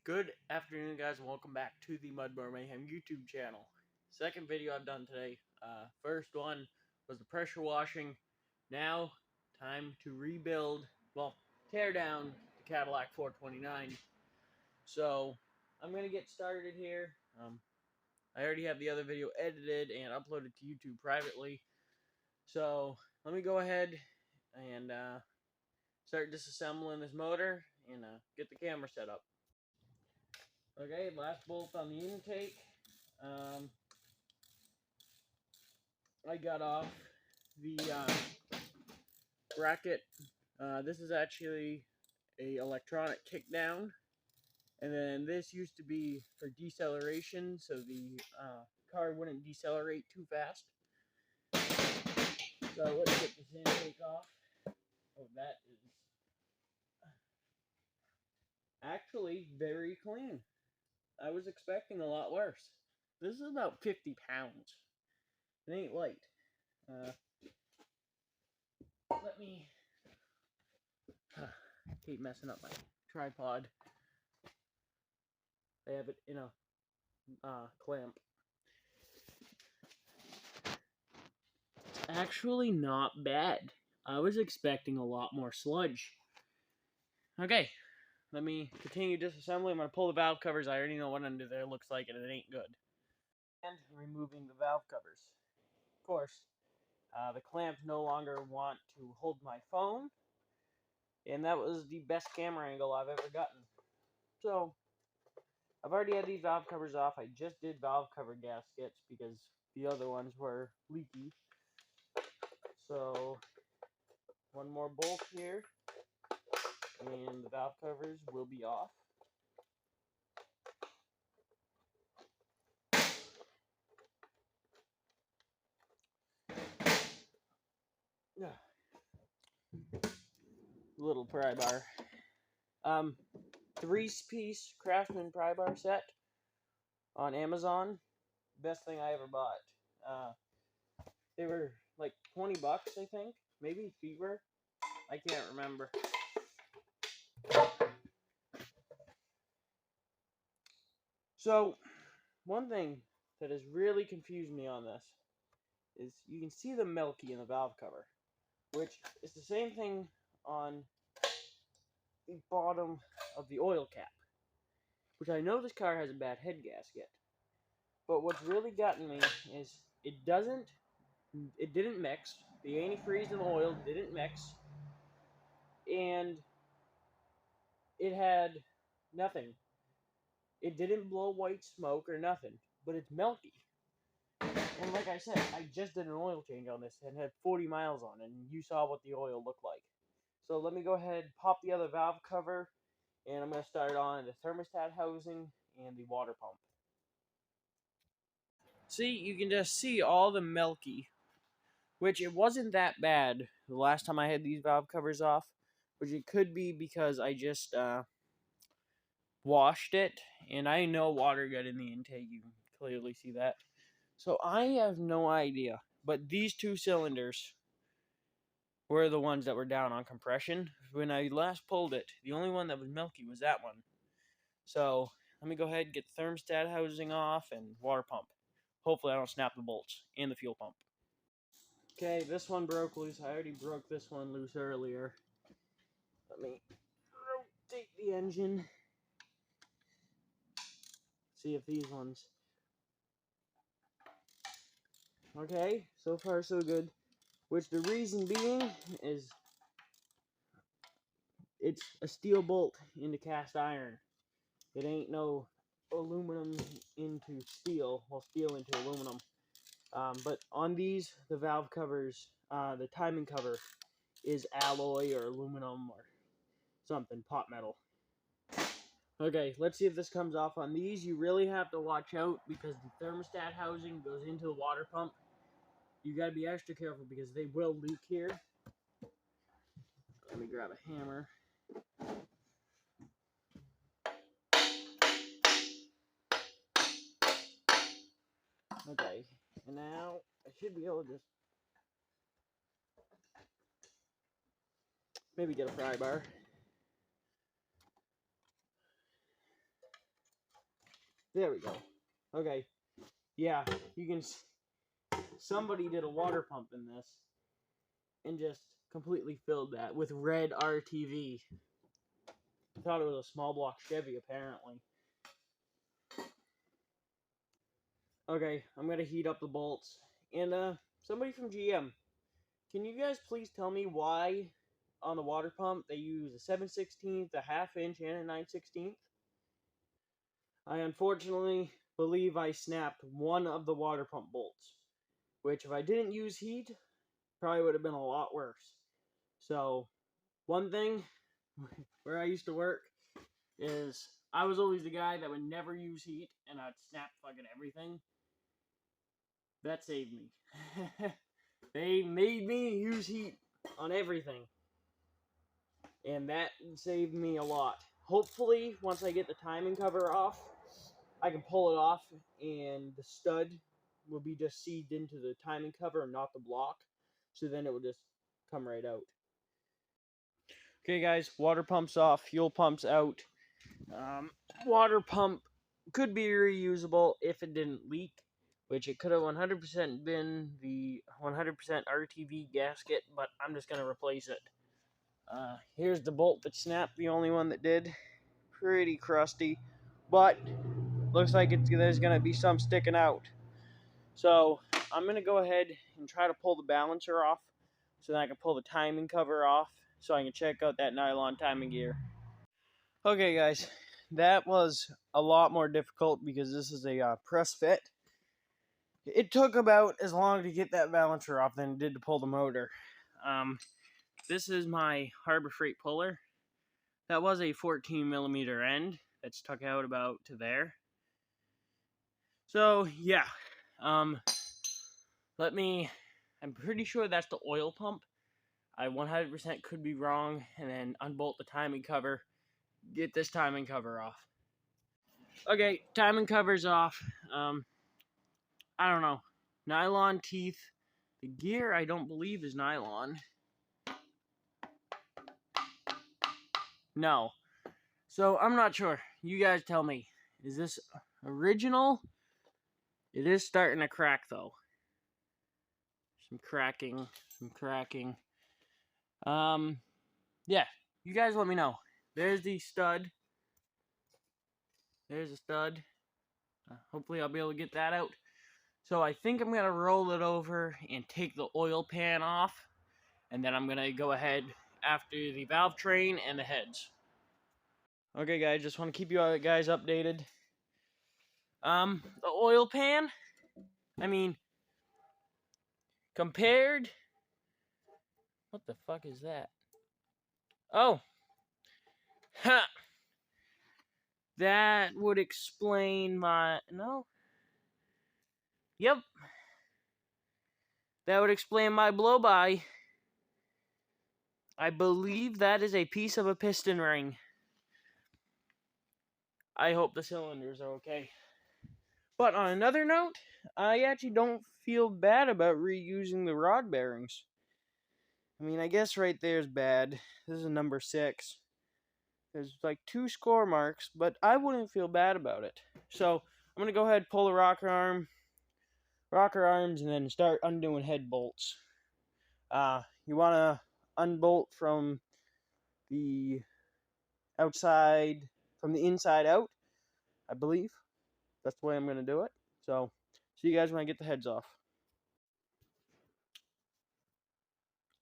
Good afternoon, guys, and welcome back to the Mudbar Mayhem YouTube channel. Second video I've done today. First one was the pressure washing. Now, time to rebuild, well, tear down the Cadillac 429. So, I'm going to get started here. I already have the other video edited and uploaded to YouTube privately. So, let me go ahead and start disassembling this motor and get the camera set up. Okay, last bolt on the intake. I got off the bracket. This is actually a electronic kickdown, and then this used to be for deceleration, so the car wouldn't decelerate too fast. So let's get this intake off. Oh, that is actually very clean. I was expecting a lot worse. This is about 50 pounds. It ain't light. Let me keep messing up my tripod. I have it in a clamp. It's actually not bad. I was expecting a lot more sludge. Okay, let me continue disassembly. I'm going to pull the valve covers. I already know what under there looks like, and it ain't good. And removing the valve covers. Of course, the clamps no longer want to hold my phone, and that was the best camera angle I've ever gotten. So, I've already had these valve covers off. I just did valve cover gaskets because the other ones were leaky. So, one more bolt here, and the valve covers will be off. Little pry bar. 3-piece Craftsman pry bar set on Amazon. Best thing I ever bought. They were like 20 bucks, I think. Maybe cheaper. I can't remember. So, one thing that has really confused me on this is you can see the milky in the valve cover, which is the same thing on the bottom of the oil cap, which I know this car has a bad head gasket. But what's really gotten me is it didn't mix. The antifreeze and the oil didn't mix, and it had nothing. It didn't blow white smoke or nothing, but it's milky. And like I said, I just did an oil change on this and had 40 miles on it, and you saw what the oil looked like. So let me go ahead, pop the other valve cover, and I'm going to start on the thermostat housing and the water pump. See, you can just see all the milky, which it wasn't that bad the last time I had these valve covers off, which it could be because I just washed it, and I know water got in the intake. You can clearly see that. So I have no idea, but these two cylinders were the ones that were down on compression. When I last pulled it, the only one that was milky was that one. So let me go ahead and get the thermostat housing off and water pump. Hopefully I don't snap the bolts and the fuel pump. Okay, this one broke loose. I already broke this one loose earlier. Let me rotate the engine. See if these ones. Okay, so far so good. Which the reason being is it's a steel bolt into cast iron. It ain't no aluminum into steel, well, steel into aluminum. But on these, the valve covers, the timing cover is alloy or aluminum or something, pot metal. Okay, let's see if this comes off on these. You really have to watch out because the thermostat housing goes into the water pump. You gotta be extra careful because they will leak here. Let me grab a hammer. Okay, and now I should be able to just maybe get a pry bar. There we go. Okay. Yeah, you can. Somebody did a water pump in this and just completely filled that with red RTV. I thought it was a small block Chevy, apparently. Okay, I'm gonna heat up the bolts. And somebody from GM, can you guys please tell me why on the water pump they use a 7/16, a ½ inch, and a 9/16? I unfortunately believe I snapped one of the water pump bolts, which if I didn't use heat, probably would have been a lot worse. So, one thing where I used to work is I was always the guy that would never use heat and I'd snap fucking everything. That saved me. They made me use heat on everything. And that saved me a lot. Hopefully, once I get the timing cover off, I can pull it off and the stud will be just seized into the timing cover and not the block. So then it will just come right out. Okay guys, water pump's off, fuel pump's out. Water pump could be reusable if it didn't leak, which it could have 100% been the 100% RTV gasket, but I'm just going to replace it. Here's the bolt that snapped, the only one that did. Pretty crusty, but looks like there's going to be some sticking out. So I'm going to go ahead and try to pull the balancer off so that I can pull the timing cover off so I can check out that nylon timing gear. Okay guys, that was a lot more difficult because this is a press fit. It took about as long to get that balancer off than it did to pull the motor. This is my Harbor Freight puller. That was a 14mm end that stuck out about to there. So yeah, I'm pretty sure that's the oil pump. I 100% could be wrong, and then unbolt the timing cover, get this timing cover off. Okay, timing cover's off. I don't know. Nylon teeth. The gear, I don't believe, is nylon. No. So, I'm not sure. You guys tell me. Is this original? It is starting to crack, though. Some cracking. Yeah. You guys let me know. There's the stud. There's a stud. Hopefully I'll be able to get that out. So I think I'm going to roll it over and take the oil pan off. And then I'm going to go ahead after the valve train and the heads. Okay guys, just want to keep you guys updated. The oil pan, I mean, compared... What the fuck is that? Oh! Ha! That would explain my... No? Yep. That would explain my blow-by. I believe that is a piece of a piston ring. I hope the cylinders are okay. But on another note, I actually don't feel bad about reusing the rod bearings. I mean, I guess right there's bad. This is a number 6. There's like 2 score marks, but I wouldn't feel bad about it. So I'm going to go ahead and pull the rocker arms, and then start undoing head bolts. You want to unbolt from the outside, from the inside out, I believe. That's the way I'm going to do it. So, see you guys when I get the heads off.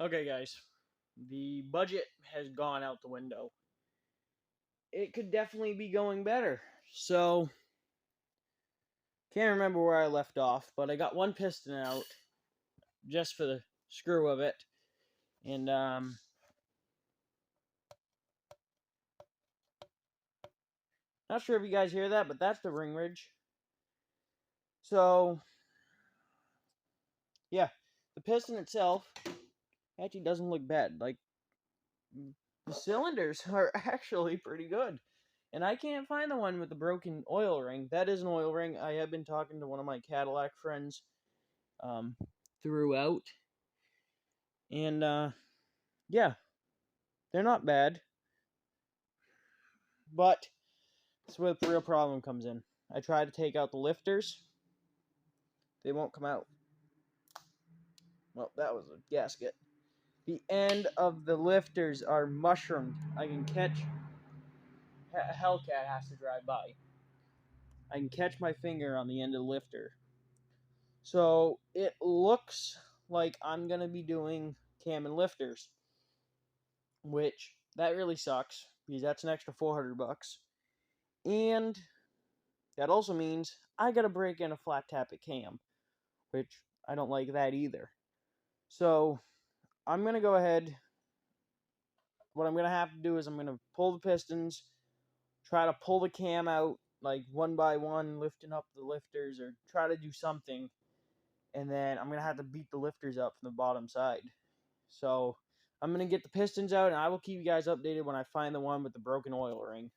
Okay, guys. The budget has gone out the window. It could definitely be going better. So, can't remember where I left off, but I got one piston out just for the screw of it. And, not sure if you guys hear that, but that's the ring ridge. So, yeah, the piston itself actually doesn't look bad. Like, the cylinders are actually pretty good. And I can't find the one with the broken oil ring. That is an oil ring. I have been talking to one of my CADILLAC friends throughout. And, yeah, they're not bad. But that's where the real problem comes in. I tried to take out the lifters. They won't come out. Well, that was a gasket. The end of the lifters are mushroomed. I can catch... A Hellcat has to drive by. I can catch my finger on the end of the lifter. So it looks like I'm going to be doing cam and lifters, which that really sucks because that's an extra $400. And that also means I got to break in a flat tappet cam, which I don't like that either. So I'm going to go ahead. What I'm going to have to do is I'm going to pull the pistons, try to pull the cam out like one by one, lifting up the lifters, or try to do something. And then I'm going to have to beat the lifters up from the bottom side. So I'm going to get the pistons out, and I will keep you guys updated when I find the one with the broken oil ring.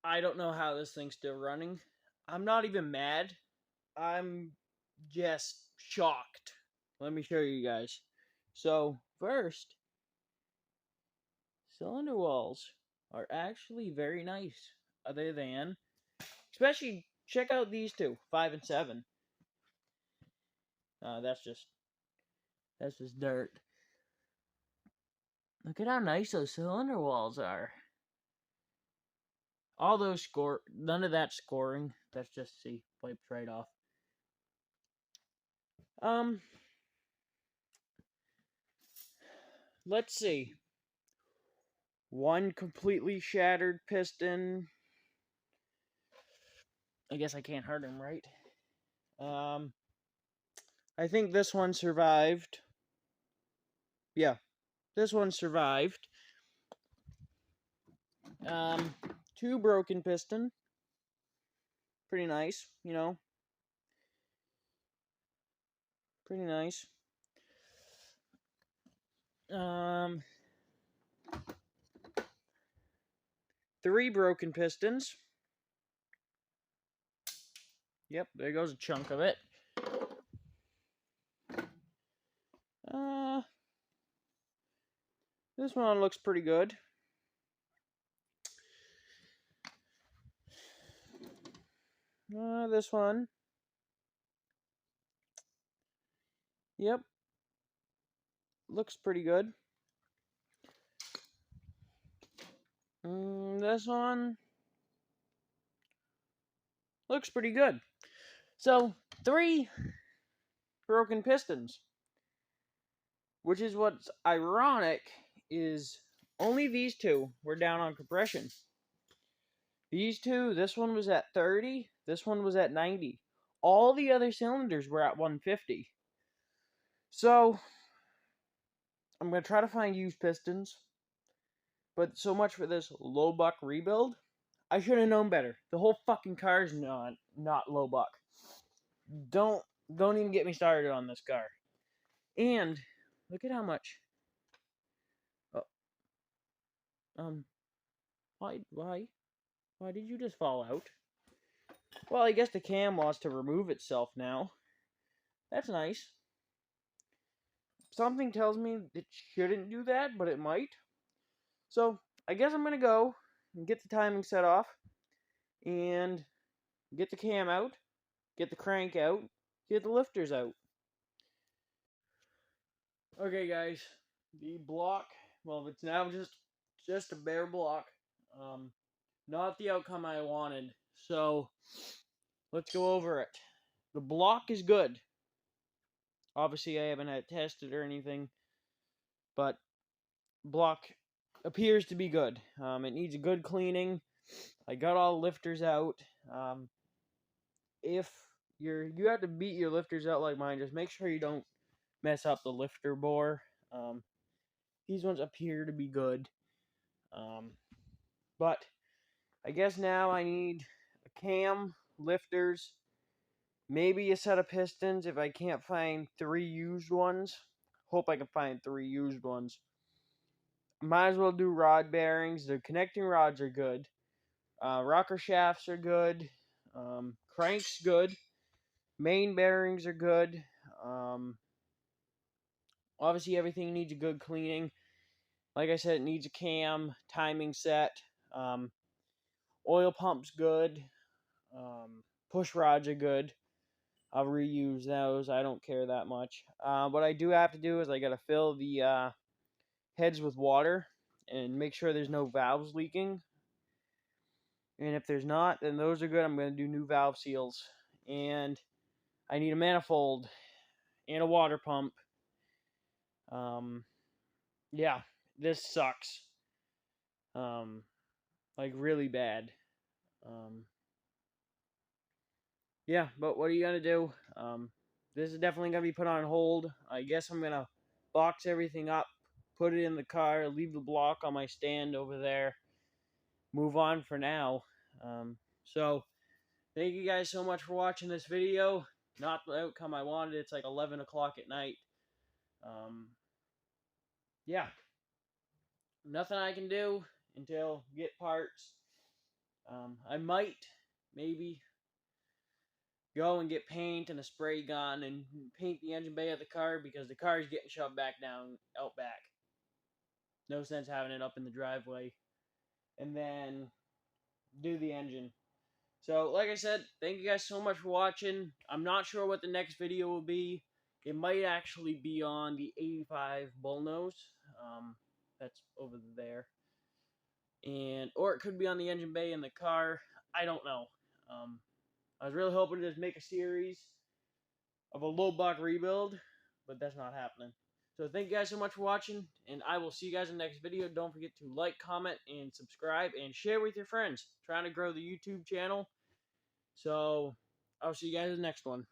I don't know how this thing's still running. I'm not even mad. I'm just shocked. Let me show you guys. So first, cylinder walls are actually very nice. Other than, especially check out these two, 5 and 7. That's just dirt. Look at how nice those cylinder walls are. All those none of that scoring. That's just, see, wiped right off. Let's see. One completely shattered piston. I guess I can't hurt him, right? I think this one survived. Yeah, this one survived. 2 broken piston. Pretty nice, you know. Pretty nice. 3 broken pistons. Yep, there goes a chunk of it. This one looks pretty good. This one. Yep. Looks pretty good. This one looks pretty good. So, 3 broken pistons. Which is what's ironic is only these 2 were down on compression. These 2, this one was at 30, this one was at 90. All the other cylinders were at 150. So, I'm going to try to find used pistons. But so much for this low buck rebuild. I should have known better. The whole fucking car is not low buck. Don't even get me started on this car. And look at how much. Why did you just fall out? Well, I guess the cam wants to remove itself now. That's nice. Something tells me it shouldn't do that, but it might. So, I guess I'm going to go and get the timing set off. And get the cam out. Get the crank out. Get the lifters out. Okay, guys. The block, well, it's now just a bare block. Not the outcome I wanted. So, let's go over it. The block is good. Obviously, I haven't had it tested or anything, but block appears to be good. It needs a good cleaning. I got all the lifters out. If you have to beat your lifters out like mine, just make sure you don't mess up the lifter bore. These ones appear to be good. But I guess now I need a cam, lifters, maybe a set of pistons if I can't find 3 used ones. Hope I can find 3 used ones. Might as well do rod bearings. The connecting rods are good. Rocker shafts are good. Cranks good. Main bearings are good. Obviously, everything needs a good cleaning. Like I said, it needs a cam, timing set. Oil pump's good. Push rods are good. I'll reuse those. I don't care that much. What I do have to do is I got to fill the heads with water and make sure there's no valves leaking. And if there's not, then those are good. I'm going to do new valve seals. And I need a manifold and a water pump. Yeah, this sucks. Like really bad. Yeah, but what are you gonna do? This is definitely gonna be put on hold. I guess I'm gonna box everything up, put it in the car, leave the block on my stand over there, move on for now. So thank you guys so much for watching this video. Not the outcome I wanted. It's like 11 o'clock at night. Yeah, nothing I can do until get parts. I might maybe go and get paint and a spray gun and paint the engine bay of the car because the car is getting shoved back down out back. No sense having it up in the driveway. And then do the engine. So, like I said, thank you guys so much for watching. I'm not sure what the next video will be. It might actually be on the 85 bullnose. That's over there. Or it could be on the engine bay in the car. I don't know. I was really hoping to just make a series of a low buck rebuild, but that's not happening. So thank you guys so much for watching, and I will see you guys in the next video. Don't forget to like, comment, and subscribe, and share with your friends. Trying to grow the YouTube channel. So I'll see you guys in the next one.